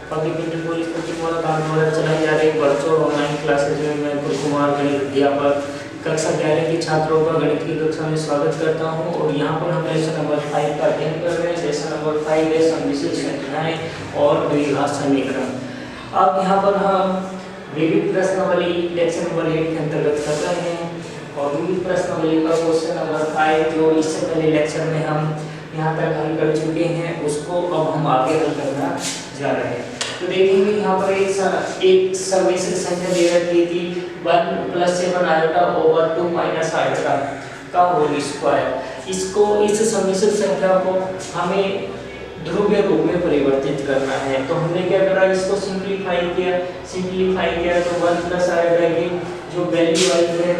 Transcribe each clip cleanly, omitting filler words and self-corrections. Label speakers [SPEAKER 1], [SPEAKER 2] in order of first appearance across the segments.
[SPEAKER 1] बाकी beautiful cooking वाला काम हमारा चला जा रहा है वर्चुअल ऑनलाइन क्लासेज में। मैं कुल कुमार गणित अध्यापक कक्षा 11 के छात्रों का गणित की कक्षा में स्वागत करता हूं। और यहाँ पर हम लेसन नंबर 5 का अध्ययन कर रहे हैं। लेसन नंबर 5 है सम्मिश्र संख्याएं और द्विघात समीकरण। अब यहाँ पर हम विविध प्रश्नावली लेक्चर नंबर 8 के अंतर्गत कर रहे हैं और विविध प्रश्नावली का क्वेश्चन नंबर 5 जो इससे पहले लेक्चर में हम यहाँ तक हल कर चुके हैं उसको अब हम आगे हल करना जा रहे हैं। तो देखेंगे यहाँ पर एक सम्मिश्र संख्या दे रखी थी 1 + 7 आयोटा ओवर 2 - आयोटा का होल स्क्वायर। इसको इस सम्मिश्र संख्या को हमें ध्रुवीय रूप में परिवर्तित करना है। तो हमने क्या करा, इसको सिंपलीफाई किया तो 1 + आयोटा की जो वैल्यू आई है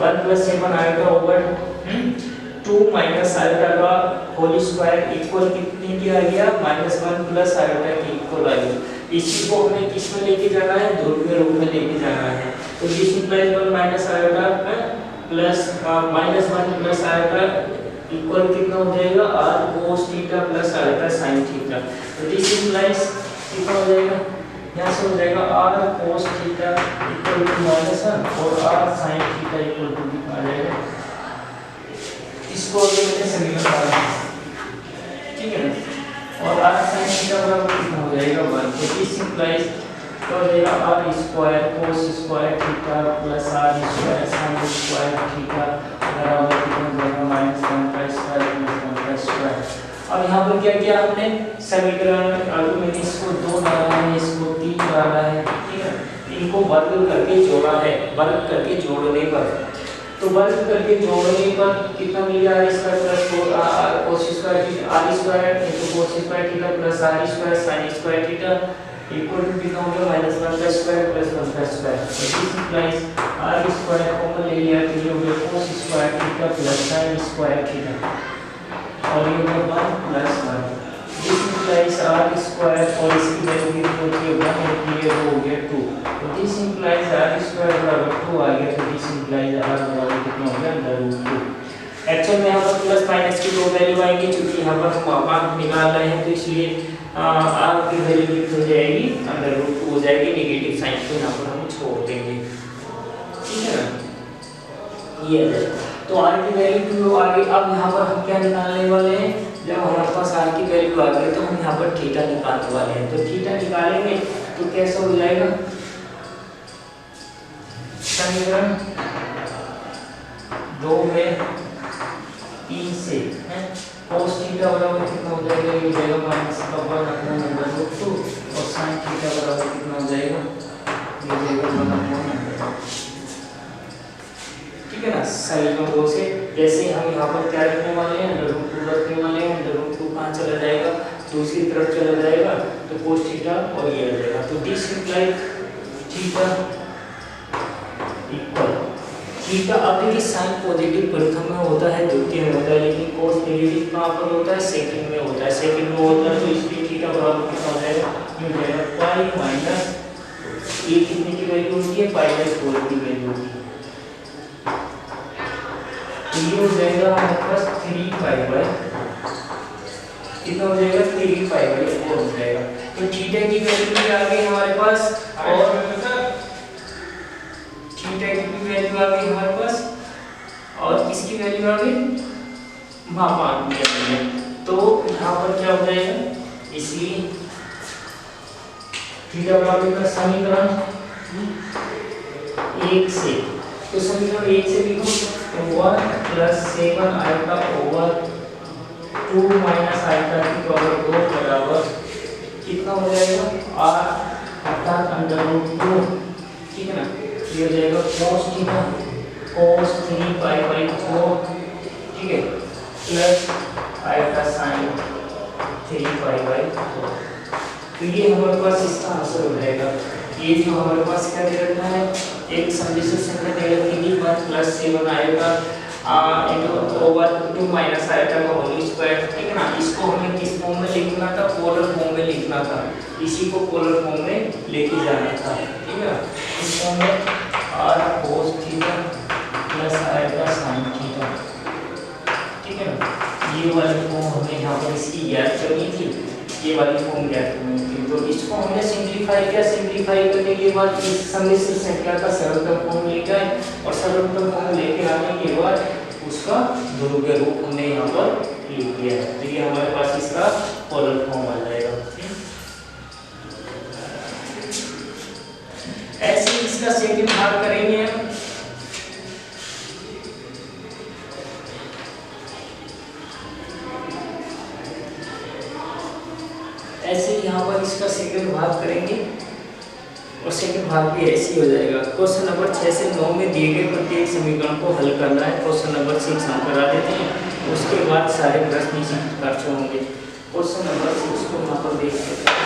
[SPEAKER 1] 1 + 7 आयोटा ओवर 2 - आयोटा का होल स्क्वायर इक्वल कितने की आ गया, -1 + आयोटा की इक्वल आ गया। इसी को हमें किस में लेके जाना है, ध्रुवीय रूप में लेके जाना है। तो this implies 1 - iota plus -1 + iota equal कितना हो जाएगा, r cos theta plus iota sin theta. तो दिस इंप्लाइज कितना हो जाएगा, यहाँ से हो जाएगा r cos theta equal to -1 और r sin theta equal to कितना आ जाएगा। इसको अगर समीकरण है, ठीक है ना, और r sin थीटा बराबर कितना हो जाएगा 1। तो दिस इंप्लाइज तो हो जाएगा r square cos square theta plus r square sin square theta बराबर कितना हो जाएगा -1 का स्क्वायर प्लस 1 का स्क्वायर। अब यहाँ पर क्या किया हमने, समीकरण में इसको 2 डाला है, इसको 3 डाला है, ठीक है। इनको वर्ग करके जोड़ा है, वर्ग करके जोड़ने पर, तो वर्ग करके जोड़ने पर कितना मिल गया, r square plus 4r cos square theta r square into cos square theta plus r square sin square theta equal to कितना हो गया -1 का स्क्वायर प्लस 1 का स्क्वायर। तो this implies r square common ले लिया तो ये हो गया cos square theta plus sin square theta और ये हो गया 1 + 1। दिस इंप्लाइज r स्क्वायर और इसकी वैल्यू कितनी होती है 1 होती है, वो हो गया 2। तो दिस इंप्लाइज r स्क्वायर बराबर 2 आ गया। तो दिस इंप्लाइज r बराबर कितना हो गया √2। एक्चुअल में यहाँ पर प्लस माइनस की 2 वैल्यू आएंगी, क्योंकि यहाँ पर हम मापांक निकाल रहे हैं तो इसलिए r की वैल्यू कितनी हो जाएगी, √2 हो जाएगी। नेगेटिव साइन को यहाँ पर हम छोड़ देंगे, ठीक है ना, ये है। तो r की वैल्यू आ गई। अब यहाँ पर हम क्या निकालने वाले हैं, जब हमारे पास r की वैल्यू आ गई तो हम यहाँ पर थीटा निकालने वाले हैं। तो थीटा निकालेंगे तो कैसे हो जाएगा, समीकरण 2 में 3 से cos थीटा बराबर कितना हो जाएगा, ये हो जाएगा -1/√2 और sin थीटा बराबर कितना हो जाएगा, ये हो जाएगा 1/√2, ठीक है ना। समीकरण 2 से जैसे हम यहाँ पर क्या रखने वाले हैं, √2 रखने वाले हैं। √2 कहाँ चला जाएगा, दूसरी तरफ चला जाएगा तो cos थीटा और ये आ जाएगा। तो this implies theta equal theta. अब देखिए साइन पॉजिटिव प्रथम में होता है, द्वितीय में होता है, लेकिन cos नेगेटिव कहाँ पर होता है, सेकंड में होता है। सेकंड में होता है तो इसलिए थीटा बराबर कितना हो जाएगा, ये हो जाएगा पाई माइनस ये कितने की वैल्यू होती है, π/4 की वैल्यू होती है। तो ये हो जाएगा हमारे पास 3π/, कितना हो जाएगा 3π/4 हो जाएगा। तो थीटा की वैल्यू भी आ गई हमारे पास और थीटा की वैल्यू आ गई हमारे पास और किसकी वैल्यू आ गई, मापांक की वैल्यू। तो यहाँ पर क्या हो जाएगा, इसलिए थीटा बराबर का समीकरण 1 से, तो समीकरण 1 से लिखो तो 1 + 7 आयोटा ओवर 2 - आयोटा की पावर 2 बराबर कितना हो जाएगा, r अर्थात √2, ठीक है ना। ये हो जाएगा cos थीटा cos 3π/4, ठीक है, प्लस आयोटा sin 3π/4। तो ये हमारे पास इसका आंसर हो जाएगा। ये जो हमारे पास क्या दे रखा है, एक सम्मिश्र संख्या दे रखी थी 1 + 7 आयोटा ओवर 2 - आयोटा का होल स्क्वायर, ठीक है ना। इसको हमें किस फॉर्म में लिखना था, पोलर फॉर्म में लिखना था, इसी को पोलर फॉर्म में लेके जाना था, ठीक है। इस फॉर्म में r cos theta plus iota sin theta, ठीक है ना। ये वाली को हमें यहाँ पर इसकी याद करनी थी ये वाली फॉर्म ज्ञात करनी थी। तो इसको हमने सिंप्लीफाई किया, सिंप्लीफाई करने के बाद इस सम्मिश्र संख्या का सरलतम फॉर्म ले गए और सरलतम फॉर्म लेके आने के बाद उसका ध्रुवीय रूप हमने यहाँ पर लिख दिया है। तो ये हमारे पास इसका पोलर फॉर्म आ जाएगा। ऐसे इसका सेकंड भाग करेंगे हम। ऐसे यहाँ पर इसका सेकंड भाग करेंगे और सेकंड भाग भी ऐसे ही हो जाएगा। क्वेश्चन नंबर 6 से 9 में दिए गए प्रत्येक समीकरण को हल करना है। क्वेश्चन नंबर 6 हम करा देते हैं, उसके बाद सारे प्रश्न इसी प्रकार से होंगे। क्वेश्चन नंबर 6 को यहाँ पर देख लेते हैं।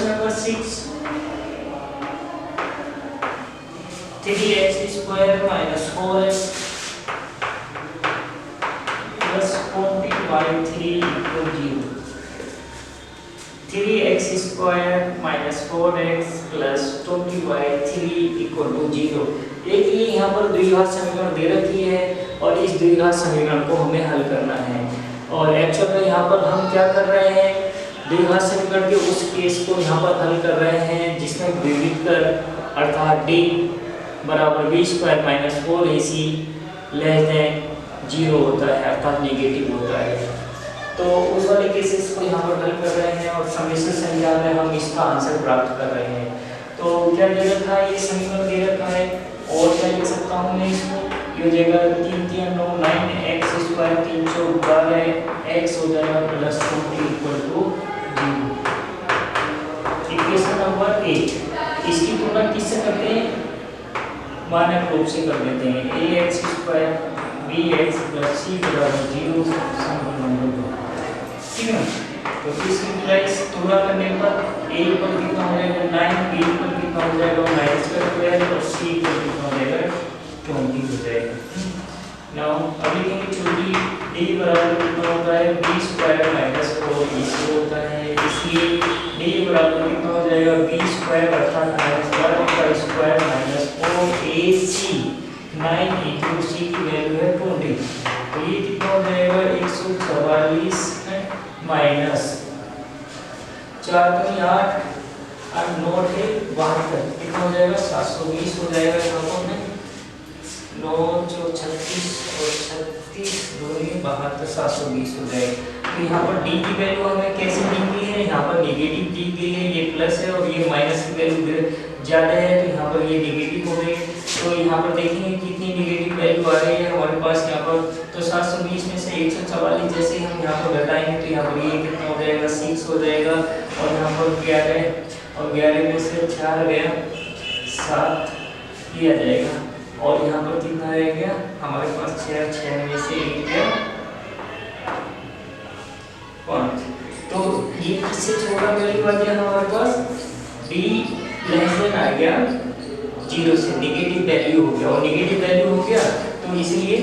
[SPEAKER 1] Number 6, 3x square minus 4x plus 40y3 equal 0. 3x square minus 4x plus 20y3 equal to 0। एक ये यहाँ पर द्विघात समीकरण दे रखी है और इस द्विघात समीकरण को हमें हल करना है। और एक्चुअल में यहाँ पर हम क्या कर रहे हैं, द्विघात समीकरण के उस केस को यहाँ पर हल कर रहे हैं जिसमें विविध कर अर्थात d बराबर b square minus 4ac less than 0 होता है अर्थात नेगेटिव होता है। तो उस वाले केसेस को यहाँ पर हल कर रहे हैं और सम्मिश्र संख्या में हम इसका आंसर प्राप्त कर रहे हैं। तो क्या दे रखा है, ये समीकरण दे रखा है और क्या लिख सकता हूँ मैं इसको, ये हो जाएगा 3 3 9 9x स्क्वायर 3 4 12 x हो जाएगा plus 20 equal to 0। Equation number 8 इसकी तुलना किससे करते हैं, मानक रूप से कर देते हैं। ax square bx plus c बराबर 0 समीकरण नंबर 2, ठीक है। तो इसकी तुलना करने पर a पर कितना हो जाएगा 9, b पर कितना हो जाएगा माइनस का स्क्वायर और c पर कितना हो जाएगा 20 हो जाएगा। नाउ अभी लिखेंगे छोटी d बराबर कितना होता है b स्क्वायर माइनस 4ac होता है, इसलिए d बराबर कितना हो जाएगा b स्क्वायर अर्थात माइनस 12 का square minus 4ac 9 into c की वैल्यू है 20। तो ये कितना हो जाएगा 144 माइनस 4 दूनी 8 और 9 है 72 कितना हो जाएगा 720 हो जाएगा। यहाँ पर में 9 जो 36 और 36 दूनी 72 720 हो जाएगा। तो यहाँ पर d की वैल्यू हमें कैसे दी गई है, यहाँ पर नेगेटिव दी गई है, ये प्लस है और ये माइनस की वैल्यू ज़्यादा है तो यहाँ पर ये नेगेटिव हो गई। तो यहाँ पर देखेंगे कितनी नेगेटिव वैल्यू आ रही है हमारे पास यहाँ पर। तो 720 में से 144 जैसे हम यहाँ पर घटाएंगे तो यहाँ पर ये कितना हो जाएगा 6 हो जाएगा और यहाँ पर 11 और 11 में से 4 गया 7 किया जाएगा और यहाँ पर कितना रह गया हमारे पास 6 में से 1 गया 5। तो ये किससे छोटा वैल्यू आ गया हमारे पास d लेस देन आ गया 0 से, नेगेटिव वैल्यू हो गया और नेगेटिव वैल्यू हो गया तो इसलिए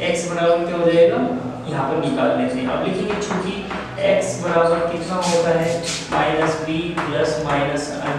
[SPEAKER 1] x बराबर क्या हो जाएगा यहाँ पर निकाल लेते हैं। अब लिखेंगे चूंकि x बराबर कितना होता है -b प्लस माइनस अंडर